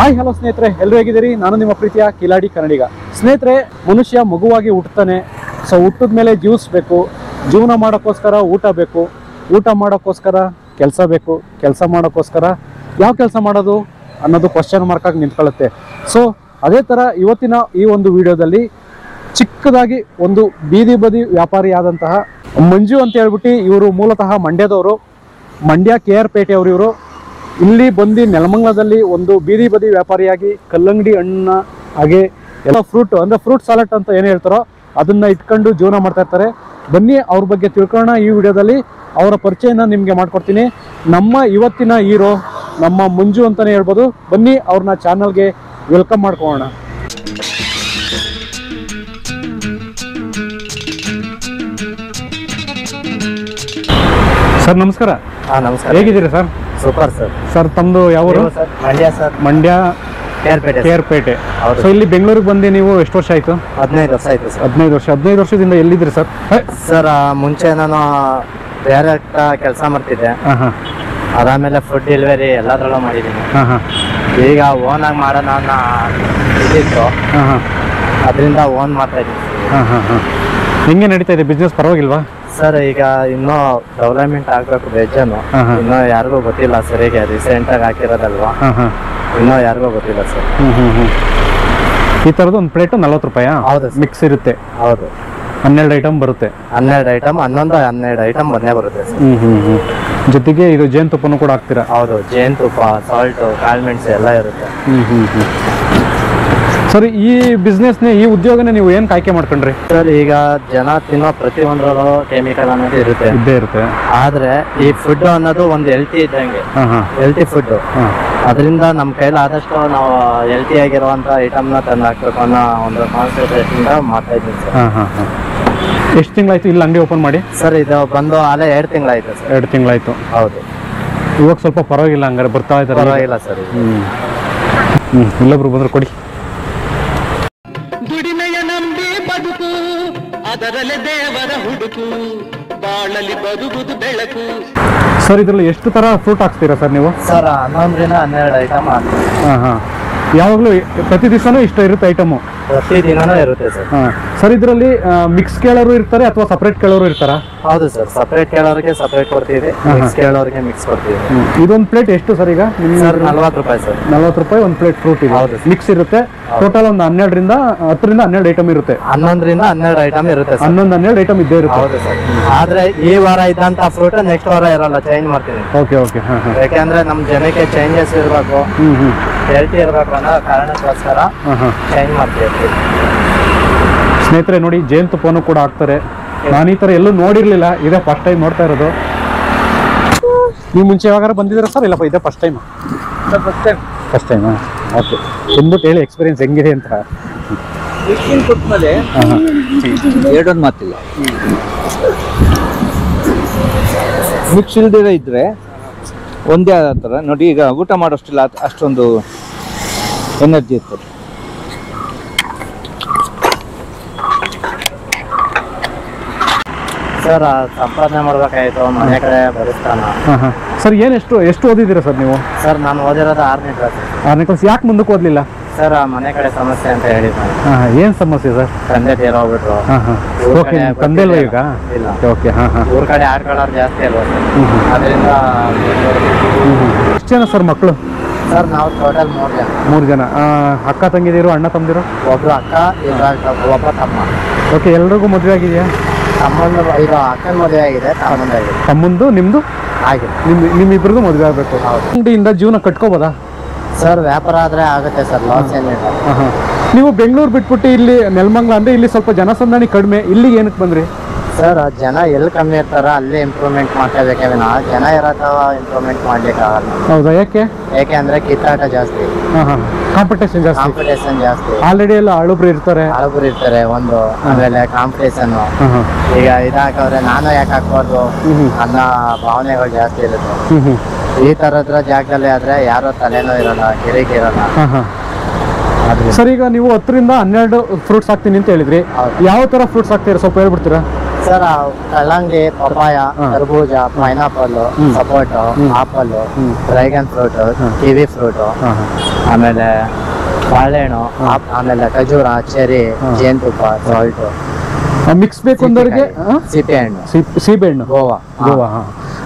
Hi hello ಸ್ನೇಹಿತರೆ, ಎಲ್ಲರೂ ಹೇಗಿದ್ದೀರಿ? ನಾನು ನಿಮ್ಮ ಪ್ರೀತಿಯ ಕಿಲಾಡಿ ಕನ್ನಡಿಗ. ಸ್ನೇಹಿತರೆ, ಮನುಷ್ಯ ಮಗುವಾಗಿ ಹುಟ್ಟುತ್ತಾನೆ. ಸೊ ಹುಟ್ಟಿದ ಮೇಲೆ ಜೀವಿಸ್ಬೇಕು, ಜೀವನ ಮಾಡೋಕ್ಕೋಸ್ಕರ ಊಟ ಬೇಕು, ಊಟ ಮಾಡೋಕ್ಕೋಸ್ಕರ ಕೆಲಸ ಬೇಕು, ಕೆಲಸ ಮಾಡೋಕ್ಕೋಸ್ಕರ ಯಾವ ಕೆಲಸ ಮಾಡೋದು ಅನ್ನೋದು ಕ್ವಶನ್ ಮಾರ್ಕ್ ಆಗಿ ನಿಂತ್ಕೊಳ್ಳುತ್ತೆ. ಸೊ ಅದೇ ಥರ ಇವತ್ತಿನ ಈ ಒಂದು ವಿಡಿಯೋದಲ್ಲಿ ಚಿಕ್ಕದಾಗಿ ಒಂದು ಬೀದಿ ಬದಿ ವ್ಯಾಪಾರಿ ಆದಂತಹ ಮಂಜು ಅಂತ ಹೇಳ್ಬಿಟ್ಟು, ಇವರು ಮೂಲತಃ ಮಂಡ್ಯದವರು, ಮಂಡ್ಯ KR ಪೇಟೆಯವರು. ಇವರು ಇಲ್ಲಿ ಬಂದು ನೆಲಮಂಗಲದಲ್ಲಿ ಒಂದು ಬೀದಿ ಬದಿ ವ್ಯಾಪಾರಿಯಾಗಿ ಕಲ್ಲಂಗಡಿ ಹಣ್ಣನ್ನ ಹಾಗೆ ಎಲ್ಲ ಫ್ರೂಟ್ ಅಂದರೆ ಫ್ರೂಟ್ ಸಾಲಟ್ ಅಂತ ಏನು ಹೇಳ್ತಾರೋ ಅದನ್ನು ಇಟ್ಕೊಂಡು ಜೀವನ ಮಾಡ್ತಾ ಇರ್ತಾರೆ. ಬನ್ನಿ ಅವ್ರ ಬಗ್ಗೆ ತಿಳ್ಕೊಳ್ಳೋಣ. ಈ ವಿಡಿಯೋದಲ್ಲಿ ಅವರ ಪರಿಚಯನ ನಿಮಗೆ ಮಾಡ್ಕೊಡ್ತೀನಿ. ನಮ್ಮ ಇವತ್ತಿನ ಹೀರೋ ನಮ್ಮ ಮಂಜು ಅಂತಲೇ ಹೇಳ್ಬೋದು. ಬನ್ನಿ ಅವ್ರನ್ನ ಚಾನಲ್ಗೆ ವೆಲ್ಕಮ್ ಮಾಡ್ಕೊಳ್ಳೋಣ. ಸರ್ ನಮಸ್ಕಾರ. ನಮಸ್ಕಾರ. ಹೇಗಿದ್ದೀರಿ ಸರ್? Super sir. ಸರ್ ತಮ್ಮದು ಯಾವ ಊರು? ಮಂಡ್ಯ ಸರ್. ಮಂಡ್ಯ KR ಪೇಟೆ. ಸೊ ಇಲ್ಲಿ ಬೆಂಗಳೂರಿಗೆ ಬಂದು ನೀವು ಎಷ್ಟು ವರ್ಷ ಆಯಿತು? 15 ವರ್ಷ ಆಯ್ತು ಸರ್. 15 ವರ್ಷ. 15 ವರ್ಷದಿಂದ ಎಲ್ಲಿದ್ರಿ ಸರ್? ಸರ್ ಮುಂಚೆ ನಾನು ಬೇರೆ ಕೆಲಸ ಮಾಡ್ತಿದ್ದೆ. ಅದಾದ್ಮೇಲೆ ಫುಡ್ ಡೆಲಿವರಿ ಎಲ್ಲದ್ರಲ್ಲೂ ಮಾಡಿದ್ದೀನಿ. ಈಗ ಓನ್ ಆಗಿ ಮಾಡೋಣ ಅನ್ನೋ ಇದಿತ್ತು, ಅದರಿಂದ ಓನ್ ಮಾಡ್ತಾ ಇದ್ದೀನಿ. ಹೆಂಗೆ ನಡೀತಾ ಇದೆ ಬಿಸ್ನೆಸ್? ಪರವಾಗಿಲ್ವಾ ಸರ್? ಈಗ ಇನ್ನೂ ಡೆವಲಪ್ಮೆಂಟ್ ಆಗ್ಬೇಕು ವೆಜ್ಜನ್ನು. ಇನ್ನೂ ಯಾರಿಗೂ ಗೊತ್ತಿಲ್ಲ ಸರಿಗೆ, ರೀಸೆಂಟ್ ಆಗಿ ಹಾಕಿರೋದಲ್ವಾ, ಇನ್ನೂ ಯಾರಿಗೂ ಗೊತ್ತಿಲ್ಲ ಸರ್. ಈ ಥರದ್ದು ಒಂದು ಪ್ಲೇಟು 40 ರೂಪಾಯಿ? ಹೌದು, ಮಿಕ್ಸ್ ಇರುತ್ತೆ. ಹೌದು, 12 ಐಟಮ್ ಬರುತ್ತೆ. 12 ಐಟಮ್, 12 ಐಟಮ್ ಬಂದೇ ಬರುತ್ತೆ ಸರ್. ಜೊತೆಗೆ ಇದು ಜೇನುತುಪ್ಪನೂ ಕೂಡ ಹಾಕ್ತೀರಾ? ಹೌದು, ಜೇನುತುಪ್ಪ, ಸಾಲ್ಟು, ಕಾಳುಮೆಣಸು ಎಲ್ಲ ಇರುತ್ತೆ. ಸರ್ ಈ ಬಿಸ್ನೆಸ್ನೇ, ಈ ಉದ್ಯೋಗನೇ ನೀವು ಏನು ಆಯ್ಕೆ ಮಾಡ್ಕೊಂಡ್ರಿ? ಸರ್ ಈಗ ಜನ ತಿನ್ನೋ ಪ್ರತಿಯೊಂದರಲ್ಲೂ ಕೆಮಿಕಲ್ ಅನ್ನೋದು ಇರುತ್ತೆ, ಇದ್ದೇ ಇರುತ್ತೆ. ಆದ್ರೆ ಈ ಫುಡ್ ಅನ್ನೋದು ಒಂದು ಹೆಲ್ತಿ ಇದ್ದಂಗೆ, ಹೆಲ್ತಿ ಫುಡ್. ಅದರಿಂದ ನಮ್ಮ ಕೈಲಾದಷ್ಟು ನಾವು ಹೆಲ್ತಿ ಆಗಿರುವಂತ ಐಟಮ್ನ ತಂದು ಹಾಕ್ಬೇಕು ಅನ್ನೋ ಒಂದು ಕಾನ್ಸೆಪ್ಟ್ ಇಂದ ಮಾಡ್ತಾ ಇದ್ದೀನಿ ಸರ್. ಎಷ್ಟು ತಿಂಗಳಾಯ್ತು ಇಲ್ಲಿ ಅಂಗಡಿ ಓಪನ್ ಮಾಡಿ? ಸರ್ ಇದು ಬಂದು ಅಲ್ಲೇ 2 ತಿಂಗಳಾಯ್ತು ಸರ್. 2 ತಿಂಗಳಾಯ್ತು. ಹೌದು. ಇವಾಗ ಸ್ವಲ್ಪ ಪರವಾಗಿಲ್ಲ, ಹಂಗಾರೆ ಬರ್ತಾ ಇದ್ದಾರೆ? ಪರವಾಗಿಲ್ಲ ಸರ್. ಇಲ್ಲೊಬ್ರು ಬಂದ್ರೆ ಕೊಡಿ. ದುಡಿಮೆಯ ನಂಬಿ ಬದುಕು, ಅದರಲ್ಲಿ ದೇವರ ಹುಡುಕು, ಬಾಳಲಿ ಬದುಕುದು ಬೆಳಕು. ಸರ್ ಇದರಲ್ಲಿ ಎಷ್ಟು ತರ ಫ್ರೂಟ್ ಹಾಕ್ತೀರಾ ಸರ್ ನೀವು? ಸರ್ 11ರಿಂದ 12 ಐಟಮ್ ಹಾಕ್ತೀವಿ. ಯಾವಾಗಲೂ ಪ್ರತಿ ದಿವಸನೂ ಇಷ್ಟ ಇರುತ್ತೆ ಐಟಮು? ಪ್ರತಿ ದಿನನೂ ಇರುತ್ತೆ ಸರ್. ಸರ್ ಇದರಲ್ಲಿ ಮಿಕ್ಸ್ ಕೇಳೋರು ಇರ್ತಾರೆ ಅಥವಾ ಸಪ್ರೇಟ್ ಕೇಳೋರು ಇರ್ತಾರಾ? ಹೌದು ಸರ್, ಸಪ್ರೇಟ್ ಕೇಳೋರಿಗೆ ಸಪ್ರೇಟ್ ಕೊಡ್ತೀವಿ, ಮಿಕ್ಸ್ ಕೇಳೋರಿಗೆ ಮಿಕ್ಸ್ ಕೊಡ್ತೀವಿ. ಇದೊಂದು ಪ್ಲೇಟ್ ಎಷ್ಟು ಸರ್ ಈಗ? ಸರ್ 40 ರೂಪಾಯಿ ಸರ್. 40 ರೂಪಾಯಿ ಒಂದು ಪ್ಲೇಟ್ ಫ್ರೂಟ್ ಇದೆ. ಹೌದು, ಮಿಕ್ಸ್ ಇರುತ್ತೆ. ಟೋಟಲ್ ಒಂದು 10ರಿಂದ 12 ಐಟಮ್ ಇರುತ್ತೆ. 11ರಿಂದ 12 ಐಟಮ್ ಇರುತ್ತೆ ಸರ್. 12 ಐಟಮ್ ಇದ್ದೇ ಇರುತ್ತೆ. ಹೌದು ಸರ್. ಆದ್ರೆ ಈ ವಾರ ಇದ್ದಂತ ಫ್ರೂಟ್ ನೆಕ್ಸ್ಟ್ ವಾರ ಇರಲ್ಲ, ಚೇಂಜ್ ಮಾಡ್ತೀನಿ. Okay okay. ಯಾಕೆಂದ್ರೆ ನಮ್ ಜನಕ್ಕೆ ಚೇಂಜಸ್ ಇರಬೇಕು, ಹೆಲ್ತಿ ಇರಬೇಕು ಅನ್ನೋ ಕಾರಣಕ್ಕೋಸ್ಕರ ಚೇಂಜ್ ಮಾಡ್ತೀವಿ. ಸ್ನೇಹಿತರೆ ನೋಡಿ, ಜೇನುತುಪ್ಪನೂ ಕೂಡ ಹಾಕ್ತಾರೆ. ನಾನು ಈ ಥರ ಎಲ್ಲೂ ನೋಡಿರ್ಲಿಲ್ಲ, ಇದೇ ಫಸ್ಟ್ ಟೈಮ್ ನೋಡ್ತಾ ಇರೋದು. ನೀವು ಮುಂಚೆ ಯಾವಾಗಾರ ಬಂದಿದ್ದೀರಾ ಸರ್? ಇಲ್ಲಪ್ಪ ಇದೇ ಫಸ್ಟ್ ಟೈಮ್. ಫಸ್ಟ್ ಟೈಮಾ? ಓಕೆ. ಬಂದ್ಬಿಟ್ಟು ಹೇಳಿ ಎಕ್ಸ್ಪೀರಿಯನ್ಸ್ ಹೆಂಗಿದೆ ಅಂತ. ಕೊಟ್ಮೇಲೆ ಎರಡೊಂದು ಮಾತಿಲ್ಲ, ಮಿಕ್ಸ್ ಇಲ್ದಿರ ಇದ್ರೆ ಒಂದೇ ಆದ ಥರ ನೋಡಿ. ಈಗ ಊಟ ಮಾಡೋಷ್ಟಿಲ್ಲ, ಅಷ್ಟೊಂದು ಎನರ್ಜಿ ಇರ್ತದೆ. ಸರ್ ಸಂಪಾದನೆ ಮಾಡ್ಬೇಕಾಯ್ತು, ಮನೆ ಕಡೆ ಬರಿಸ್ತಾನ. ಸರ್ ಎಷ್ಟು ಓದಿದ್ದೀರಾ ಸರ್ ನೀವು? ಸರ್ ನಾನು ಓದಿರೋದು 6ನೇ ಕ್ಲಾಸ್. 6ನೇ ಕ್ಲಾಸ್. ಯಾಕೆ ಮುಂದಕ್ಕೆ ಓದಲಿಲ್ಲ ಸರ್? ಮನೆ ಕಡೆ ಸಮಸ್ಯೆ ಅಂತ ಹೇಳಿದ್ದಾನೆ. ಏನು ಸಮಸ್ಯೆ ಸರ್? ತಂದೆ ತೀರೋಗ್ಬಿಟ್ರು. ಓಕೆ. ತಂದೆ ಇಲ್ವಾ ಈಗ? ಇಲ್ಲ. ಓಕೆ. ಊರ್ ಕಡೆ ಆಡ್ಕೊಳ್ಳೋರು ಜಾಸ್ತಿ ಅಲ್ವಾ ಸರ್, ಅದರಿಂದ. ಎಷ್ಟು ಜನ ಸರ್ ಮಕ್ಕಳು? ಸರ್ ನಾವು ಟೋಟಲ್ 3 ಜನ. 3 ಜನ. ಅಕ್ಕ ತಂಗಿದಿರು, ಅಣ್ಣ ತಮ್ಮದಿರು? ಒಬ್ರು ಅಕ್ಕ, ಒಬ್ಬ ತಮ್ಮ. ಓಕೆ. ಎಲ್ರಿಗೂ ಮದುವೆ ಆಗಿದೆಯಾ? ತಮ್ಮಂದು ಈಗ ಅಕ್ಕನ ಮದುವೆ ಆಗಿದೆ, ತಮ್ಮಂದಾಗಿದೆ. ತಮ್ಮಂದು ನಿಮ್ದು ಆಗಿದೆ. ನಿಮ್ಮಿಬ್ಬರಿಗೂ ಮದುವೆ ಆಗಬೇಕು. ಅಂಗಡಿಯಿಂದ ಜೀವನ ಕಟ್ಕೋಬೋದಾ ಸರ್? ವ್ಯಾಪಾರ ಆದ್ರೆ ಆಗುತ್ತೆ ಸರ್, ಲಾಸ್ ಏನಿಲ್ಲ. ನೀವು ಬೆಂಗಳೂರು ಬಿಟ್ಬಿಟ್ಟು ಇಲ್ಲಿ ನೆಲಮಂಗಲ ಅಂದ್ರೆ ಇಲ್ಲಿ ಸ್ವಲ್ಪ ಜನಸಂದಣಿ ಕಡಿಮೆ, ಇಲ್ಲಿಗೆ ಏನಕ್ಕೆ ಬಂದ್ರಿ? ಸರ್ ಜನ ಎಲ್ಲಿ ಕಮ್ಮಿ ಇರ್ತಾರ ಅಲ್ಲಿ ಇಂಪ್ರೂವ್ಮೆಂಟ್ ಮಾಡ್ಕೋಬೇಕೆ ವಿನ ಜನ ಇರತ್ತವ ಇಂಪ್ರೂವ್ಮೆಂಟ್ ಮಾಡ್ಲಿಕ್ಕೆ ಆಗಲ್ಲ. ಹೌದಾ? ಯಾಕೆ ಅಂದ್ರೆ ಕಿತ್ತಾಟ ಜಾಸ್ತಿ, ಕಾಂಪಿಟೇಷನ್ ಜಾಸ್ತಿ. ಆಲ್ರೆಡಿ ಎಲ್ಲ ಹಳಬ್ರು ಇರ್ತಾರೆ, ಒಂದು. ಆಮೇಲೆ ಕಾಂಪಿಟೇಷನ್, ಈಗ ಇದಾಕವ್ರೆ ನಾನು ಯಾಕೆ ಹಾಕ್ಬಾರ್ದು ಅನ್ನೋ ಭಾವನೆಗಳು ಜಾಸ್ತಿ ಇರುತ್ತೆ. ಈ ತರದ್ರ ಜಾಗದಲ್ಲಿ ಆದ್ರೆ ಯಾರೋ ತಲೆನೋ ಇರಲ್ಲ, ಕಿರಿಕ್ ಇರಲ್ಲ. ಸರ್ ಈಗ ನೀವು 10ರಿಂದ 12 ಫ್ರೂಟ್ಸ್ ಹಾಕ್ತೀನಿ ಅಂತ ಹೇಳಿದ್ರಿ. ಯಾವ ತರ ಫ್ರೂಟ್ಸ್ ಹಾಕ್ತೀರಾ ಸ್ವಲ್ಪ ಹೇಳ್ಬಿಡ್ತೀರಾ? ಸರ್ ಕಲ್ಲಂಗಡಿ, ಪಪಾಯ, ಕರ್ಬೂಜ, pineapple, sapota, apple, dragon fruit, kiwi fruit, ಆಮೇಲೆ ಬಾಳೆಹಣ್ಣು, ಆಮೇಲೆ ಖಜೂರ, ಚೆರಿ, ಜೇನುತುಪ್ಪ, ಸಾಲ್ಟ್. ಮಿಕ್ಸ್ ಬೇಕು ಅಂದವ್ರಿಗೆ ಸೀಬೆ ಹಣ್ಣು, ಗೋವಾ.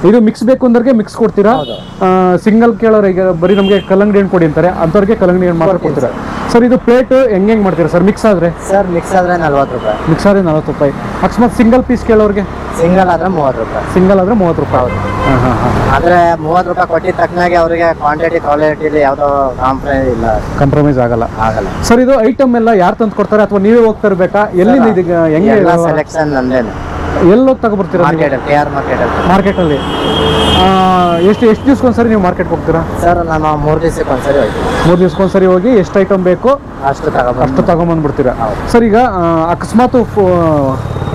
ಇದು ಮಿಕ್ಸ್ ಬೇಕು ಅಂದವ್ರಿಗೆ ಮಿಕ್ಸ್ ಕೊಡ್ತೀರಾ? ಸಿಂಗಲ್ ಕೇಳೋರಿಗೆ ಬರೀ ನಮಗೆ ಕಲ್ಲಂಗಡಿ ಹಣ್ಣು ಕೊಡಿ ಅಂತಾರೆ, ಅಂಥವ್ರಿಗೆ ಕಲ್ಲಂಗಡಿ ಹಣ್ಣು ಮಾತ್ರ ಕೊಡ್ತೀರಾ? ಸರ್ ಇದು ಪ್ಲೇಟ್ ಹೆಂಗೆ ಮಾಡ್ತೀರಾ ಸರ್ ಮಿಕ್ಸ್ ಆದ್ರೆ? ಸರ್ ಮಿಕ್ಸ್ ಆದ್ರೆ 40 ರೂಪಾಯಿ. ಮಿಕ್ಸ್ ಆದ್ರೆ 40 ರೂಪಾಯಿ. ಅಕಸ್ಮಾತ್ ಸಿಂಗಲ್ ಪೀಸ್ ಕೇಳೋರಿಗೆ? ಸಿಂಗಲ್ ಆದ್ರೆ 30 ರೂಪಾಯಿ. ಸಿಂಗಲ್ ಆದ್ರೆ 30 ರೂಪಾಯಿ. ಆದ್ರೆ 30 ರೂಪಾಯಿ ಕೊಟ್ಟಿದ ತಕ್ಕನಾಗೆ ಅವರಿಗೆ ಕ್ವಾಂಟಿಟಿ ಕ್ವಾಲಿಟಿಲಿ ಯಾವ್ದೋ ಕಾಂಪ್ರಮೈಸ್ ಆಗಲ್ಲ. ಸರ್ ಇದು ಐಟಮ್ ಎಲ್ಲ ಯಾರು ತಂದು ಕೊಡ್ತಾರೆ ಅಥವಾ ನೀವೇ ಹೋಗ್ತಾ ಇರ್ಬೇಕಾ? ಎಲ್ಲಿ ಹೆಂಗೆ ಸೆಲೆಕ್ಷನ್ ನಂದೇನೆ. ಎಲ್ಲೋ ತಗೊಬರ್ತೀರಾ? ಮಾರ್ಕೆಟ್ ಅಲ್ಲಿ. ಎಷ್ಟು ದಿವ್ಸಕ್ಕೊಂದ್ಸರಿ ನೀವು ಮಾರ್ಕೆಟ್ ಹೋಗ್ತೀರಾ? ಸರ್ ನಾನು 3 ದಿವಸಕ್ಕೊಂದ್ಸರಿ ಹೋಗ್ತೀನಿ. 3 ದಿವ್ಸಕ್ಕೊಂದ್ಸರಿ ಹೋಗಿ ಎಷ್ಟು ಐಟಮ್ ಬೇಕು ಅಷ್ಟು ತಗೊಂಬಂದ್ಬಿಡ್ತೀರಾ? ಸರ್ ಈಗ ಅಕಸ್ಮಾತ್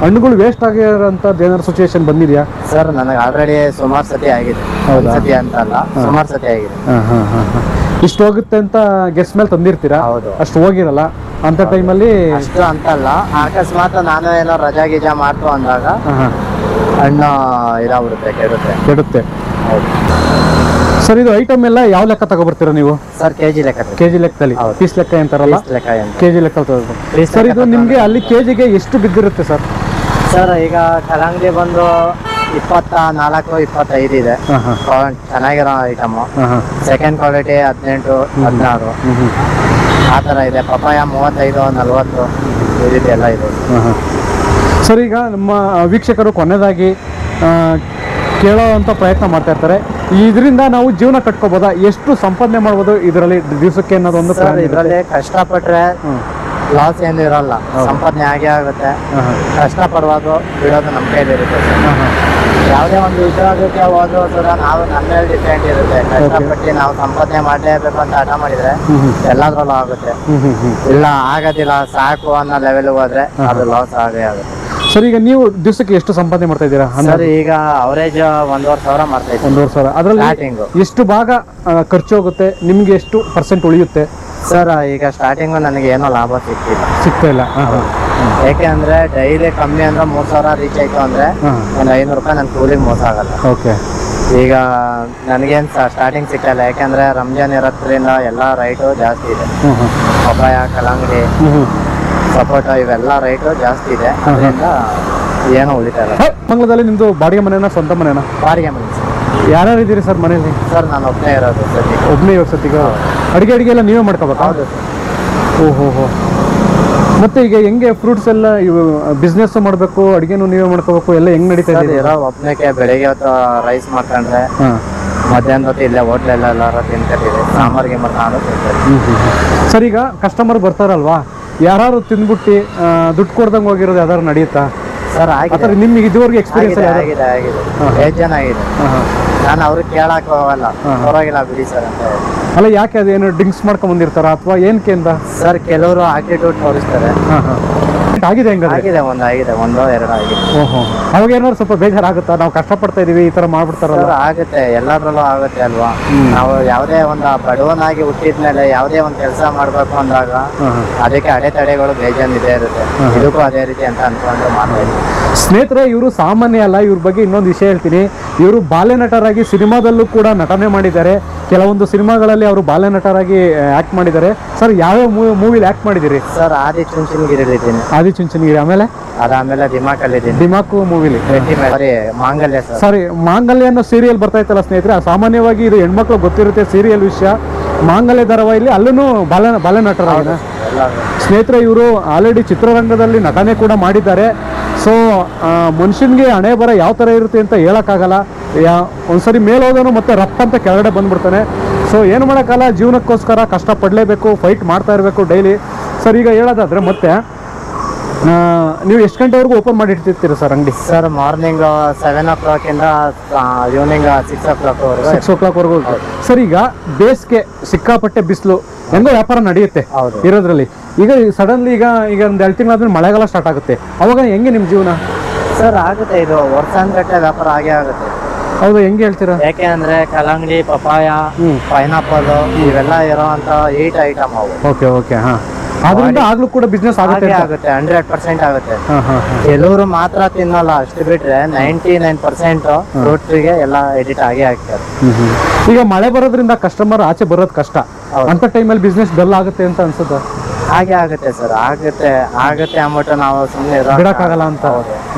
ಹಣ್ಣುಗಳು ವೇಸ್ಟ್ ಆಗಿರೋಂಥದ್ದು ಏನಾದ್ರು ಸಿಚುವೇಶನ್ ಬಂದಿದೆಯಾ? ಸರ್ ನನಗೆ ಆಲ್ರೆಡಿ ಸುಮಾರು ಸತಿ ಆಗಿದೆ. ಸತಿ ಅಂತ ಅಲ್ಲ, ಸುಮಾರು ಸತಿ ಆಗಿದೆ. ಇಷ್ಟು ಹೋಗುತ್ತೆ ಅಂತ ಗೆಸ್ ಮೇಲೆ ತಂದಿರ್ತೀರಾ? ಹೌದು. ಅಷ್ಟು ಹೋಗಿರಲ್ಲ ಅಂತ ಟೈಮಲ್ಲಿ? ಅಷ್ಟು ಅಂತಲ್ಲ, ಅಕಸ್ಮಾತ್ ನಾನು ಏನೋ ರಜಾ ಗೀಜಾ ಮಾಡ್ತು ಅಂದಾಗ ಹಣ್ಣು ಇದಾಗ್ಬಿಡುತ್ತೆ, ಕೆಡುತ್ತೆ. ಸರ್ ಇದು ಐಟಮ್ ಎಲ್ಲ ಯಾವ ಲೆಕ್ಕ ತಗೊಬರ್ತೀರಾ ನೀವು? ಸರ್ ಕೆಜಿ ಲೆಕ್ಕದಲ್ಲಿ, ಪೀಸ್ ಲೆಕ್ಕ ಅಂತಾರಲ್ಲ, ಕೆಜಿ ಲೆಕ್ಕ ತಗೋಬೇಕು. ಸರ್ ಇದು ನಿಮ್ಗೆ ಅಲ್ಲಿ ಕೆಜಿಗೆ ಎಷ್ಟು ಬಿದ್ದಿರುತ್ತೆ ಸರ್? ಸರ್ ಈಗ ಕಲ್ಲಂಗಡಿ ಬಂದು 24-25 ಇದೆ, ಚೆನ್ನಾಗಿರೋ ಐಟಮು. ಸೆಕೆಂಡ್ ಕ್ವಾಲಿಟಿ 18-16 ಆ ಥರ ಇದೆ. ಪಪಾಯ 35-40 ಈ ರೀತಿ ಎಲ್ಲ ಇದೆ. ಸರ್ ಈಗ ನಮ್ಮ ವೀಕ್ಷಕರು ಕೊನೆಯದಾಗಿ ಕೇಳೋ ಅಂತ ಪ್ರಯತ್ನ ಮಾಡ್ತಾ ಇರ್ತಾರೆ, ಇದರಿಂದ ನಾವು ಜೀವನ ಕಟ್ಕೋಬೋದಾ? ಎಷ್ಟು ಸಂಪಾದನೆ ಮಾಡ್ಬೋದು ಇದರಲ್ಲಿ ದಿವಸಕ್ಕೆ ಅನ್ನೋದೊಂದು? ಇದರಲ್ಲಿ ಕಷ್ಟಪಟ್ರೆ ಲಾಸ್ ಏನು ಇರಲ್ಲ, ಸಂಪಾದನೆ ಆಗೇ ಆಗುತ್ತೆ. ಕಷ್ಟಪಡುವಾಗ ಬಿಡೋದು ನಮ್ಮ ಕೈಲಿ ಇರುತ್ತೆ. ಯಾವುದೇ ಒಂದು ಉದ್ಯೋಗಕ್ಕೆ ಹೋದ್ರು ಕೂಡ ನಾವು ನಮ್ಮ ಮೇಲೆ ಡಿಪೆಂಡ್ ಇರುತ್ತೆ. ಕಷ್ಟಪಟ್ಟು ನಾವು ಸಂಪಾದನೆ ಮಾಡಲೇಬೇಕು ಅಂತ ಹಠ ಮಾಡಿದ್ರೆ ಎಲ್ಲಾದ್ರಲ್ಲೂ ಆಗುತ್ತೆ. ಇಲ್ಲ ಆಗೋದಿಲ್ಲ ಸಾಕು ಅನ್ನೋ ಲೆವೆಲ್ ಹೋದ್ರೆ ಅದು ಲಾಸ್ ಆಗೇ ಆಗುತ್ತೆ. ಸರ್ ಈಗ ನೀವು ದಿವಸಕ್ಕೆ ಎಷ್ಟು ಸಂಪಾದನೆ ಮಾಡ್ತಾ ಇದ್ದೀರಾ? ಸರ್ ಈಗ ಅವರೇಜ್ 1,500,000 ಮಾಡ್ತಾ ಇದ್ದೀವಿ. 1,500,000. ಅದರಲ್ಲಿ ಎಷ್ಟು ಭಾಗ ಖರ್ಚು ಹೋಗುತ್ತೆ, ನಿಮ್ಗೆ ಎಷ್ಟು % ಉಳಿಯುತ್ತೆ? ಸರ್ ಈಗ ಸ್ಟಾರ್ಟಿಂಗು ನನಗೆ ಏನೋ ಲಾಭ ಸಿಗ್ತಾ ಇಲ್ಲ. ಯಾಕೆ ಅಂದ್ರೆ ಡೈಲಿ ಕಮ್ಮಿ ಅಂದ್ರೆ 3,000 ರೀಚ್ ಆಯ್ತು ಅಂದ್ರೆ ಒಂದು 500 ರೂಪಾಯಿ ನನ್ನ ಕೂಲಿಗೆ ಮೋಸ ಆಗಲ್ಲ. ಓಕೆ. ಈಗ ನನಗೇನು ಸ್ಟಾರ್ಟಿಂಗ್ ಸಿಕ್ಕಲ್ಲ, ಯಾಕಂದ್ರೆ ರಂಜಾನ್ ಇರೋದ್ರಿಂದ ಎಲ್ಲ ರೈಟು ಜಾಸ್ತಿ ಇದೆ. ಪಪಾಯ, ಕಲ್ಲಂಗಡಿ, ಸಪೋಟ ಇವೆಲ್ಲ ರೈಟು ಜಾಸ್ತಿ ಇದೆ. ಅದರಿಂದ ಏನೋ ಉಳಿತಾ ಇಲ್ಲ. ಮಂಗಳದಲ್ಲಿ ನಿಮ್ದು ಬಾಡಿಗೆ ಮನೆನಾ ಸ್ವಂತ ಮನೆನಾ? ಬಾಡಿಗೆ ಮನೆ. ಯಾರ್ಯಾರು ಇದ್ದೀರಿ ಸರ್ ಮನೇಲಿ? ಸರ್ ನಾನು ಒಬ್ಬನೇ ಇರೋದು. ಒಬ್ಬನೇ ಸತಿಗೆ ಅಡುಗೆ ಎಲ್ಲ ನೀವೇ ಮಾಡ್ಕೋಬೇಕಾ? ಹೌದು ಸರ್. ಓಹೋ. ಮತ್ತೆ ಈಗ ಹೆಂಗೆ ಫ್ರೂಟ್ಸ್ ಎಲ್ಲ ಇವು ಬಿಸ್ನೆಸ್ ಮಾಡಬೇಕು, ಅಡುಗೆನೂ ನೀವೇ ಮಾಡ್ಕೋಬೇಕು, ಎಲ್ಲ ಹೆಂಗ್ ನಡೀತಾ ಇದೆ? ಒಬ್ಬನೇಕೆ ಬೆಳಿಗ್ಗೆ ಹೊತ್ತು ರೈಸ್ ಮಾಡ್ಕೊಂಡ್ರೆ ಮಧ್ಯಾಹ್ನ ಹೊತ್ತು ಇಲ್ಲೇ ಹೋಟ್ಲೆಲ್ಲ ಎಲ್ಲಾರು ತಿನ್ಕೊಂಡಿದೆ. ಸಾಂಬಾರಿಗೆ ನಾನು ತಿಂತೀನಿ. ಸರ್ ಈಗ ಕಸ್ಟಮರ್ ಬರ್ತಾರಲ್ವಾ, ಯಾರು ತಿಂದ್ಬಿಟ್ಟು ದುಡ್ಡು ಕೊಡ್ದಂಗೆ ಹೋಗಿರೋದು ಯಾವ್ದಾರು ನಡೆಯುತ್ತಾ? ಸರ್ ಆಗಿದೆ. ನಿಮ್ಗೆ ಇದುವರೆಗೆ ಎಕ್ಸ್ಪೀರಿಯನ್ಸ್ ಆಗಿದೆ 5 ಜನ ಆಗಿದೆ. ನಾನು ಅವ್ರಿಗೆ ಕೇಳಕ್ ಹೋಗಲ್ಲ, ಪರವಾಗಿಲ್ಲ ಬಿಡಿ ಸರ್ ಅಂತ. ಅಲ್ಲ ಯಾಕೆ ಅದೇನು ಡ್ರಿಂಕ್ಸ್ ಮಾಡ್ಕೊಂಡ್ ಬಂದಿರ್ತಾರ ಅಥವಾ ಏನಕ್ಕೆ ಅಂತ? ಸರ್ ಕೆಲವರು ಆಟಿಟ್ಯೂಡ್ ತೋರಿಸ್ತಾರೆ. ಆಗಿದೆ ಹೆಂಗ? ಆಗಿದೆ, ಒಂದು 2 ಆಗಿದೆ. ಓಹೋ. ಅವಾಗ ಏನಾದ್ರು ಸ್ವಲ್ಪ ಬೇಜಾರಾಗುತ್ತಾ? ನಾವು ಕಷ್ಟಪಡ್ತಾ ಇದೀವಿ, ಈ ತರ ಮಾಡ್ಬಿಡ್ತಾರಲ್ಲ? ಆಗುತ್ತೆ, ಎಲ್ಲದ್ರಲ್ಲೂ ಆಗುತ್ತೆ ಅಲ್ವಾ. ನಾವು ಯಾವುದೇ ಒಂದು ಬಡವನಾಗಿ ಹುಟ್ಟಿದ್ಮೇಲೆ ಯಾವುದೇ ಒಂದು ಕೆಲಸ ಮಾಡ್ಬೇಕು ಅಂದಾಗ ಅದಕ್ಕೆ ಅಡೆತಡೆಗಳು ಬೇಜಾನ್ ಇದೇ ಇರುತ್ತೆ. ಇದಕ್ಕೂ ಅದೇ ರೀತಿ ಅಂತ ಅನ್ಕೊಂಡು ಮಾಡ್ತಾ. ಸ್ನೇಹಿತರೆ, ಇವರು ಸಾಮಾನ್ಯ ಅಲ್ಲ. ಇವ್ರ ಬಗ್ಗೆ ಇನ್ನೊಂದು ವಿಷಯ ಹೇಳ್ತೀನಿ. ಇವರು ಬಾಲ್ಯ ನಟರಾಗಿ ಸಿನಿಮಾದಲ್ಲೂ ಕೂಡ ನಟನೆ ಮಾಡಿದ್ದಾರೆ. ಕೆಲವೊಂದು ಸಿನಿಮಾಗಳಲ್ಲಿ ಅವರು ಬಾಲ್ಯ ನಟರಾಗಿ ಆಕ್ಟ್ ಮಾಡಿದ್ದಾರೆ. ಸರ್ ಯಾವ್ಯಾವ ಮೂವಿಲಿ ಆಕ್ಟ್ ಮಾಡಿದಿರಿ? ಸರ್ ಆದಿಚುಂಚನಗಿರಿಲಿದ್ದೀನಿ. ಆದಿಚುಂಚನಗಿರಿ. ಆಮೇಲೆ ದಿಮಾಕಲ್ಲಿದ್ದೀನಿ. ದಿಮಾಕು ಮೂವಿಲಿ ಮಾಂಗಲ್ಯ. ಸಾರಿ, ಮಾಂಗಲ್ಯ ಅನ್ನೋ ಸೀರಿಯಲ್ ಬರ್ತಾ ಇತ್ತಲ್ಲ ಸ್ನೇಹಿತರೆ. ಸಾಮಾನ್ಯವಾಗಿ ಇದು ಹೆಣ್ಮಕ್ಳು ಗೊತ್ತಿರುತ್ತೆ ಸೀರಿಯಲ್ ವಿಷಯ. ಮಾಂಗಲ್ಯ ಧಾರಾವಾಹಿಲಿ ಅಲ್ಲೂ ಬಾಲ್ಯ ನಟರಾಗಿ ಸ್ನೇಹಿತರೆ. ಇವರು ಆಲ್ರೆಡಿ ಚಿತ್ರರಂಗದಲ್ಲಿ ನಟನೆ ಕೂಡ ಮಾಡಿದ್ದಾರೆ. ಸೊ ಮನುಷ್ಯನಿಗೆ ಹಣೆ ಬರ ಯಾವ ಥರ ಇರುತ್ತೆ ಅಂತ ಹೇಳೋಕ್ಕಾಗಲ್ಲ. ಒಂದ್ಸರಿ ಮೇಲೆ ಹೋದನು ಮತ್ತೆ ರಫ್ ಅಂತ ಕೆಳಗಡೆ ಬಂದ್ಬಿಡ್ತಾನೆ. ಸೊ ಏನು ಮಾಡೋಕ್ಕಲ್ಲ, ಜೀವನಕ್ಕೋಸ್ಕರ ಕಷ್ಟಪಡಲೇಬೇಕು, ಫೈಟ್ ಮಾಡ್ತಾ ಇರಬೇಕು ಡೈಲಿ. ಸರ್ ಈಗ ಹೇಳೋದಾದ್ರೆ ಮತ್ತೆ ನೀವು ಎಷ್ಟು ಗಂಟೆವರೆಗೂ ಓಪನ್ ಮಾಡಿ ಇಡ್ತಿರ್ತೀರಾ ಸರ್ ಅಂಗಡಿ? ಸರ್ ಮಾರ್ನಿಂಗ್ 7 o'clock ಇಂದ ಈವ್ನಿಂಗ್ 6 o'clock ವರೆಗೂ. 6 o'clock ವರೆಗೂ. ಸರ್ ಈಗ ಬೇಸಿಗೆ ಸಿಕ್ಕಾಪಟ್ಟೆ ಬಿಸಿಲು, ಹೆಂಗೋ ವ್ಯಾಪಾರ ನಡೆಯುತ್ತೆ ಇರೋದ್ರಲ್ಲಿ. ಈಗ ಸಡನ್ಲಿ ಈಗ ಒಂದು 2 ತಿಂಗಳಾದ್ಮೇಲೆ ಮಳೆಗಾಲ ಸ್ಟಾರ್ಟ್ ಆಗುತ್ತೆ, ಅವಾಗ ಹೆಂಗೆ ನಿಮ್ಮ ಜೀವನ? ಸರ್ ಆಗುತ್ತೆ, ಇದು ವರ್ಷಾನುಗಟ್ಟಲೆ ವ್ಯಾಪಾರ ಆಗೇ ಆಗುತ್ತೆ. ಹೌದು, ಹೆಂಗೆ ಹೇಳ್ತೀರಾ? ಯಾಕೆ ಅಂದ್ರೆ ಕಲ್ಲಂಗಡಿ, ಪಪಾಯ, ಪೈನಾಪಲ್ ಇವೆಲ್ಲ ಇರೋಂತ ಈಟ್ ಐಟಮ್ ಅವು. Okay okay. ಹಾ, ಅದರಿಂದ ಆಗ್ಲೂ ಕೂಡ ಬಿಸ್ನೆಸ್ ಆಗುತ್ತೆ. 100% ಆಗುತ್ತೆ. ಕೆಲವರು ಮಾತ್ರ ತಿನ್ನಲ್ಲ, ಅಷ್ಟು ಬಿಟ್ರೆ 99% ಫ್ರೂಟ್ಸ್ಗೆ ಎಲ್ಲ ಎಡಿಟ್ ಆಗೇ ಆಗ್ತಾರೆ. ಈಗ ಮಳೆ ಬರೋದ್ರಿಂದ ಕಸ್ಟಮರ್ ಆಚೆ ಬರೋದು ಕಷ್ಟ, ಅಂತ ಟೈಮಲ್ಲಿ ಬಿಸ್ನೆಸ್ ಡಲ್ ಆಗುತ್ತೆ ಅಂತ ಅನ್ಸುತ್ತೆ. ಹಾಗೆ ಆಗುತ್ತೆ ಸರ್, ಆಗುತ್ತೆ ಅಂದ್ಬಿಟ್ಟು ನಾವು ಸುಮ್ಮನೆ ಬಿಡಕ್ಕಾಗಲ್ಲ ಅಂತ.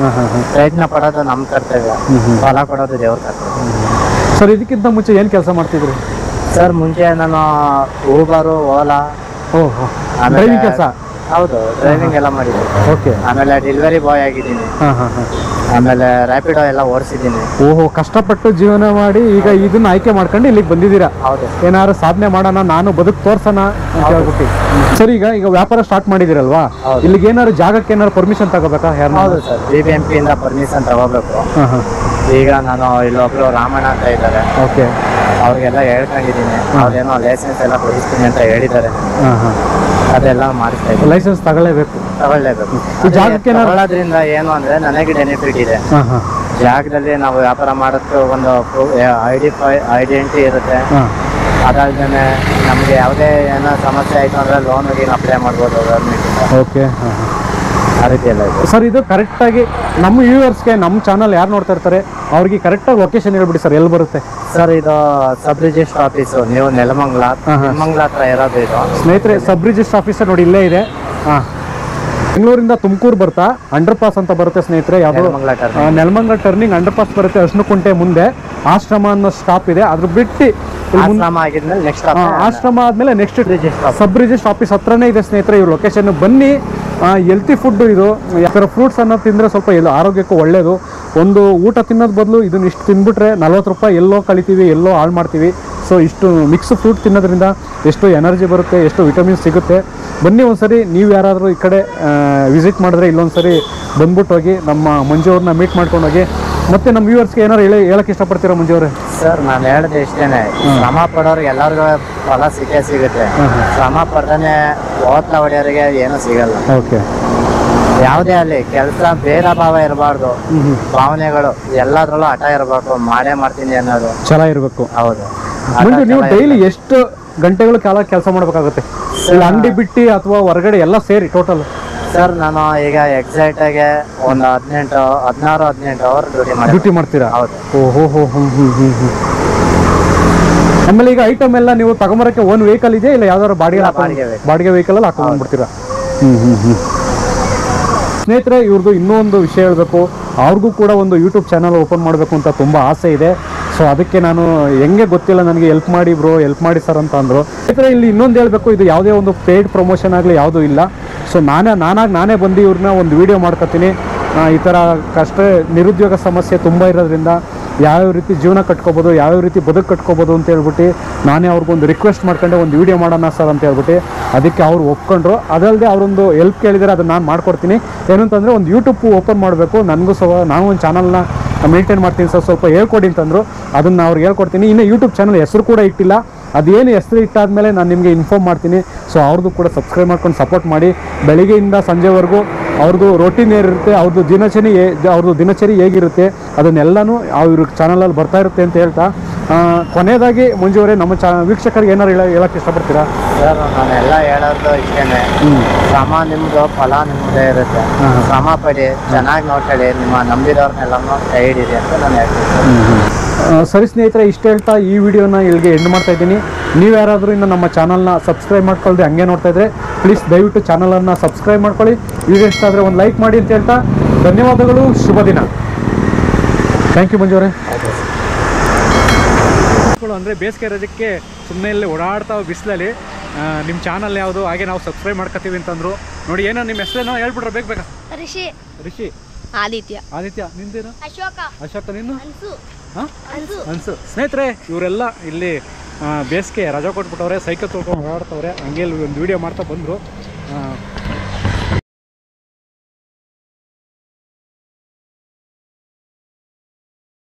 ಪ್ರಯತ್ನ ಪಡೋದು ನಮ್ಮ ಕರ್ತವ್ಯ, ಫಲ ಕೊಡೋದು ದೇವ್ರ ಕರ್ತವ್ಯ. ಸರ್, ಇದಕ್ಕಿಂತ ಮುಂಚೆ ಏನ್ ಕೆಲಸ ಮಾಡ್ತಿದ್ರಿ? ಸರ್ ಮುಂಚೆ ನಾನು ಊಬರು, ಓಲಾ, ಡ್ರೈವಿಂಗ್ ಕೆಲಸ. ಹೌದು, ಡ್ರೈವಿಂಗ್ ಎಲ್ಲ ಮಾಡಿದ್ದೀನಿ. ಓಕೆ. ಆಮೇಲೆ ಡೆಲಿವರಿ ಬಾಯ್ ಆಗಿದ್ದೀನಿ. ಆಮೇಲೆ ರ್ಯಾಪಿಡೋ ಎಲ್ಲ ಓಡಿಸಿದ್ದೀನಿ. ಓಹೋ, ಕಷ್ಟಪಟ್ಟು ಜೀವನ ಮಾಡಿ ಈಗ ಇದನ್ನ ಆಯ್ಕೆ ಮಾಡ್ಕೊಂಡು ಇಲ್ಲಿಗೆ ಬಂದಿದ್ದೀರಾ. ಹೌದು. ಏನಾದ್ರು ಸಾಧನೆ ಮಾಡೋಣ, ನಾನು ಬದುಕು ತೋರ್ಸೋಣ ಅಂತ ಹೇಳ್ಬಿಟ್ಟು. ಸರ್, ಈಗ ವ್ಯಾಪಾರ ಸ್ಟಾರ್ಟ್ ಮಾಡಿದಿರಲ್ವಾ, ಇಲ್ಲಿಗೆ ಏನಾದ್ರು ಜಾಗಕ್ಕೆ ಏನಾದ್ರು ಪರ್ಮಿಷನ್ ತಗೋಬೇಕಾ? ಹೌದು ಸರ್, BBMP ಇಂದ ಪರ್ಮಿಷನ್ ತಗೋಬೇಕು. ಈಗ ನಾನು ಇಲ್ಲೊಬ್ರು ರಾಮಣ್ಣ ಅಂತ ಇದ್ದಾರೆ. ಓಕೆ. ಅವ್ರಿಗೆಲ್ಲ ಹೇಳ್ಕೊಂಡಿದ್ದೀನಿ, ಅವ್ರೇನೋ ಲೈಸೆನ್ಸ್ ಎಲ್ಲ ಕೊಡಿಸ್ತೀನಿ ಅಂತ ಹೇಳಿದ್ದಾರೆ. ಅದೆಲ್ಲ ಮಾಡಿಸ್ತಾ ಇದ್ದೀನಿ. ಲೈಸೆನ್ಸ್ ತಗೊಳ್ಳೇಬೇಕು. ಈ ಜಾಗಕ್ಕೆ ತಗೊಳ್ಳೋದ್ರಿಂದ ಏನು ಅಂದ್ರೆ ನನಗೆ ಬೆನಿಫಿಟ್ ಇದೆ. ಜಾಗದಲ್ಲಿ ನಾವು ವ್ಯಾಪಾರ ಮಾಡೋದಕ್ಕೆ ಒಂದು ಐಡೆಂಟಿಟಿ ಇರುತ್ತೆ. ಅದಾದ್ಮೇಲೆ ನಮ್ಗೆ ಯಾವುದೇ ಏನೋ ಸಮಸ್ಯೆ ಆಯ್ತು ಅಂದ್ರೆ ಲೋನ್ಗೆ ಅಪ್ಲೈ ಮಾಡ್ಬೋದು ಗೌರ್ಮೆಂಟ್. ಓಕೆ. ಆ ರೀತಿ ಎಲ್ಲ ಇದೆ ಸರ್. ಇದು ಕರೆಕ್ಟಾಗಿ ನಮ್ಮ ವ್ಯೂವರ್ಸ್ಗೆ, ನಮ್ಮ ಚಾನಲ್ ಯಾರು ನೋಡ್ತಾ ಇರ್ತಾರೆ ಅವ್ರಿಗೆ ಕರೆಕ್ಟಾಗಿ ಲೊಕೇಶನ್ ಹೇಳ್ಬಿಡಿ ಸರ್, ಎಲ್ಲಿ ಬರುತ್ತೆ? ಸರ್, ಇದು ಸಬ್ ರಿಜಿಸ್ಟರ್ ಆಫೀಸು, ನೀವು ನೆಲಮಂಗಲ ಹತ್ರ ಇರೋದು ಇದು. ಸ್ನೇಹಿತರೆ, ಸಬ್ ರಿಜಿಸ್ಟರ್ ಆಫೀಸರ್ ನೋಡಿ ಇಲ್ಲೇ ಇದೆ. ಬೆಂಗಳೂರಿಂದ ತುಮಕೂರು ಬರ್ತಾ ಅಂಡರ್ ಪಾಸ್ ಅಂತ ಬರುತ್ತೆ ಸ್ನೇಹಿತರೆ. ಯಾವುದು? ನೆಲಮಂಗಲ ಟರ್ನಿಂಗ್ ಅಂಡರ್ ಪಾಸ್ ಬರುತ್ತೆ. ಅರ್ಶಿನಕುಂಟೆ ಮುಂದೆ ಆಶ್ರಮ ಅನ್ನೋ ಸ್ಟಾಪ್ ಇದೆ. ಅದ್ರ ಬಿಟ್ಟು ಆಶ್ರಮ ಆದ್ಮೇಲೆ ನೆಕ್ಸ್ಟ್ ಸಬ್ ರಿಜಿಸ್ಟರ್ ಆಫೀಸ್ ಹತ್ರನೇ ಇದೆ ಸ್ನೇಹಿತರೆ ಇವ್ರ ಲೊಕೇಶನ್. ಬನ್ನಿ, ಹೆಲ್ತಿ ಫುಡ್ ಇದು. ಯಾಕಂದ್ರೆ ಫ್ರೂಟ್ಸ್ ಅನ್ನೋ ತಿಂದರೆ ಸ್ವಲ್ಪ ಆರೋಗ್ಯಕ್ಕೂ ಒಳ್ಳೇದು. ಒಂದು ಊಟ ತಿನ್ನೋದು ಬದಲು ಇದನ್ನ ಇಷ್ಟು ತಿಂದ್ಬಿಟ್ರೆ 40 ರೂಪಾಯಿ ಎಲ್ಲೋ ಕಳಿತೀವಿ, ಎಲ್ಲೋ ಹಾಳು ಮಾಡ್ತೀವಿ. ಸೊ ಇಷ್ಟು ಮಿಕ್ಸ್ ಫ್ರೂಟ್ ತಿನ್ನೋದ್ರಿಂದ ಎಷ್ಟು ಎನರ್ಜಿ ಬರುತ್ತೆ, ಎಷ್ಟು ವಿಟಮಿನ್ಸ್ ಸಿಗುತ್ತೆ. ಬನ್ನಿ ಒಂದ್ಸರಿ, ನೀವು ಯಾರಾದರೂ ಈ ಕಡೆ ವಿಸಿಟ್ ಮಾಡಿದ್ರೆ ಇಲ್ಲೊಂದ್ಸರಿ ಬಂದ್ಬಿಟ್ಟು ಹೋಗಿ ನಮ್ಮ ಮಂಜು ಅವ್ರನ್ನ ಮೀಟ್ ಮಾಡ್ಕೊಂಡು ಹೋಗಿ. ಮತ್ತೆ ನಮ್ಮ ವ್ಯೂವರ್ಸ್ಗೆ ಏನಾರು ಹೇಳಕ್ಕೆ ಇಷ್ಟಪಡ್ತೀರಾ ಮಂಜು ಅವರೇ? ಸರ್, ನಾನು ಹೇಳೋದು ಇಷ್ಟೇನೆ, ಶ್ರಮ ಪಡೋರಿಗೆ ಎಲ್ಲರಿಗೂ ಫಲ ಸಿಗುತ್ತೆ. ಶ್ರಮ ಪಡ್ದೇ ಓದ್ಲ ಹೊಡೆಯೋರಿಗೆ ಏನೂ ಸಿಗಲ್ಲ. ಓಕೆ. ಯಾವುದೇ ಅಲ್ಲಿ ಕೆಲಸ ಭೇದ ಭಾವ ಇರಬಾರ್ದು, ಭಾವನೆಗಳು ಎಲ್ಲದ್ರಲ್ಲೂ ಹಠ ಇರಬೇಕು, ಮಾಡೇ ಮಾಡ್ತೀನಿ ಅನ್ನೋದು ಛಲ ಇರಬೇಕು. ಹೌದು. ಮಂಜು, ನೀವು ಡೈಲಿ ಎಷ್ಟು ಗಂಟೆಗಳು ಕಾಲ ಕೆಲಸ ಮಾಡ್ಬೇಕಾಗುತ್ತೆ? ಅಂಗಡಿ ಬಿಟ್ಟು ಅಥವಾ ಹೊರಗಡೆ ಎಲ್ಲ ಸೇರಿ ಟೋಟಲ್? ಸರ್, ನಾನು ಈಗ ಎಕ್ಸಾಕ್ಟ್ ಆಗಿ ಒಂದು 16-18 ಅವರ್ ಡ್ಯೂಟಿ ಮಾಡ್ತೀರಾ? ಹೌದು. ಓಹೋ. ಆಮೇಲೆ ಈಗ ಐಟಮ್ ಎಲ್ಲ ನೀವು ತಗೊಂಬರಕ್ಕೆ ಓನ್ ವೆಹಿಕಲ್ ಇದೆ, ಇಲ್ಲ ಯಾವ್ದಾದ್ರು ಬಾಡಿಗೆ ವೆಹಿಕಲ್ ಅಲ್ಲಿ ಹಾಕೊಂಡು ಬಂದ್ಬಿಡ್ತೀರಾ? ಸ್ನೇಹಿತರೆ, ಇವ್ರದ್ದು ಇನ್ನೂ ಒಂದು ವಿಷಯ ಹೇಳಬೇಕು. ಅವ್ರಿಗೂ ಕೂಡ ಒಂದು ಯೂಟ್ಯೂಬ್ ಚಾನಲ್ ಓಪನ್ ಮಾಡಬೇಕು ಅಂತ ತುಂಬ ಆಸೆ ಇದೆ. ಸೊ ಅದಕ್ಕೆ ನಾನು ಹೆಂಗೆ ಗೊತ್ತಿಲ್ಲ, ನನಗೆ ಹೆಲ್ಪ್ ಮಾಡಿ ಬ್ರೋ, ಹೆಲ್ಪ್ ಮಾಡಿ ಸರ್ ಅಂತ ಅಂದರು. ಸ್ನೇಹಿತರೆ, ಇಲ್ಲಿ ಇನ್ನೊಂದು ಹೇಳಬೇಕು, ಇದು ಯಾವುದೇ ಒಂದು ಪೇಯ್ಡ್ ಪ್ರಮೋಷನ್ ಆಗಲಿ ಯಾವುದೂ ಇಲ್ಲ. ಸೊ ನಾನೇ ಬಂದು ಇವ್ರನ್ನ ಒಂದು ವಿಡಿಯೋ ಮಾಡ್ಕೊತೀನಿ. ಈ ಥರ ನಿರುದ್ಯೋಗ ಸಮಸ್ಯೆ ತುಂಬ ಇರೋದ್ರಿಂದ ಯಾವ್ಯಾವ ರೀತಿ ಜೀವನ ಕಟ್ಕೋಬೋದು, ಯಾವ್ಯಾವ ರೀತಿ ಬದುಕು ಕಟ್ಕೋಬೋದು ಅಂತ ಹೇಳ್ಬಿಟ್ಟು ನಾನೇ ಅವ್ರಿಗೊಂದು ರಿಕ್ವೆಸ್ಟ್ ಮಾಡ್ಕೊಂಡೆ ಒಂದು ವಿಡಿಯೋ ಮಾಡೋಣ ಸರ್ ಅಂತ ಹೇಳ್ಬಿಟ್ಟು. ಅದಕ್ಕೆ ಅವ್ರು ಒಪ್ಕೊಂಡ್ರು. ಅದಲ್ಲದೆ ಅವರೊಂದು ಹೆಲ್ಪ್ ಕೇಳಿದರೆ ಅದನ್ನು ನಾನು ಮಾಡ್ಕೊಡ್ತೀನಿ. ಏನಂತಂದರೆ ಒಂದು ಯೂಟ್ಯೂಬ್ ಓಪನ್ ಮಾಡಬೇಕು, ನನಗೂ ನಾನು ಒಂದು ಚಾನಲ್ನ ಮೇಂಟೈನ್ ಮಾಡ್ತೀನಿ ಸರ್, ಸ್ವಲ್ಪ ಹೇಳ್ಕೊಡಿ ಅಂತಂದರು. ಅದನ್ನು ಅವ್ರಿಗೆ ಹೇಳ್ಕೊಡ್ತೀನಿ. ಇನ್ನು ಯೂಟ್ಯೂಬ್ ಚಾನಲ್ ಹೆಸರು ಕೂಡ ಇಟ್ಟಿಲ್ಲ, ಅದೇನು ಹೆಸರು ಇಟ್ಟಾದ್ಮೇಲೆ ನಾನು ನಿಮಗೆ ಇನ್ಫಾರ್ಮ್ ಮಾಡ್ತೀನಿ. ಸೊ ಅವ್ರದ್ದು ಕೂಡ ಸಬ್ಸ್ಕ್ರೈಬ್ ಮಾಡ್ಕೊಂಡು ಸಪೋರ್ಟ್ ಮಾಡಿ. ಬೆಳಿಗ್ಗೆಯಿಂದ ಸಂಜೆವರೆಗೂ ಅವ್ರದ್ದು ರೋಟೀನ್ ಏನಿರುತ್ತೆ, ಅವ್ರದ್ದು ದಿನಚರಿ ಹೇಗಿರುತ್ತೆ ಅದನ್ನೆಲ್ಲನೂ ಅವ್ರ ಚಾನಲಲ್ಲಿ ಬರ್ತಾ ಇರುತ್ತೆ ಅಂತ ಹೇಳ್ತಾ, ಕೊನೆಯದಾಗಿ ಮಂಜು ಅವರೇ, ನಮ್ಮ ವೀಕ್ಷಕರಿಗೆ ಏನಾರು ಹೇಳಕ್ಕೆ ಇಷ್ಟಪಡ್ತೀರಾ? ಸರ್, ನಾನೆಲ್ಲ ಹೇಳೋದು ಇಷ್ಟೇನೆ, ಶ್ರಮ ನಿಮ್ಮದು, ಫಲ ನಿಮ್ಮದೇ ಇರುತ್ತೆ. ಶ್ರಮ ಪಡಿ, ಚೆನ್ನಾಗಿ ನೋಡ್ಕೊಳ್ಳಿ, ನಿಮ್ಮ ನಂಬಿದವ್ರನ್ನೆಲ್ಲನೂ ಕೈ ಹಿಡೀರಿ ಅಂತ ನಾನು ಹೇಳ್ತೀನಿ. ಸರಿ ಸ್ನೇಹಿತರೆ, ಇಷ್ಟು ಹೇಳ್ತಾ ಈ ವಿಡಿಯೋನ ಇಲ್ಲಿಗೆ ಎಂಡ್ ಮಾಡ್ತಾ ಇದ್ದೀನಿ. ನೀವು ಯಾರಾದರೂ ಇನ್ನು ನಮ್ಮ ಚಾನಲ್ನ ಸಬ್ಸ್ಕ್ರೈಬ್ ಮಾಡ್ಕೊಳ್ಳದೆ ಹಂಗೆ ನೋಡ್ತಾ ಇದ್ರೆ ಪ್ಲೀಸ್ ದಯವಿಟ್ಟು ಚಾನಲನ್ನು ಸಬ್ಸ್ಕ್ರೈಬ್ ಮಾಡ್ಕೊಳ್ಳಿ. ವಿಡಿಯೋ ಇಷ್ಟ ಆದರೆ ಒಂದು ಲೈಕ್ ಮಾಡಿ ಅಂತ ಹೇಳ್ತಾ ಧನ್ಯವಾದಗಳು. ಶುಭ ದಿನ. ಥ್ಯಾಂಕ್ ಯು ಮಂಜು ಅವರೇ. ಅಂದರೆ ಬೇಸಿಗೆ ಇರೋದಕ್ಕೆ ಸುಮ್ಮನೆ ಇಲ್ಲಿ ಓಡಾಡ್ತಾ ಬಿಸಿಲಲ್ಲಿ ನಿಮ್ಮ ಚಾನಲ್ ಯಾವುದು, ಹಾಗೆ ನಾವು ಸಬ್ಸ್ಕ್ರೈಬ್ ಮಾಡ್ಕೊತೀವಿ ಅಂತಂದ್ರು. ನೋಡಿ, ಏನೋ ನಿಮ್ಮ ಹೆಸರೇನೋ ಹೇಳ್ಬಿಟ್ರೆ ಬೇಕಾ? ರಿಷಿ. ಆದಿತ್ಯ. ನಿಂದೇನು? ಅಶೋಕ. ನಿನ್ನು? ಅನ್ಸು. ಸ್ನೇಹಿತರೆ, ಇವರೆಲ್ಲ ಇಲ್ಲಿ ಬೇಸಿಗೆ ರಜಾ ಕೊಟ್ಬಿಟ್ಟವ್ರೆ, ಸೈಕಲ್ ತೊಳ್ಕೊಂಡು ಓಡಾಡ್ತವ್ರೆ. ಹಂಗೆ ಒಂದು ವಿಡಿಯೋ ಮಾಡ್ತಾ ಬಂದರು.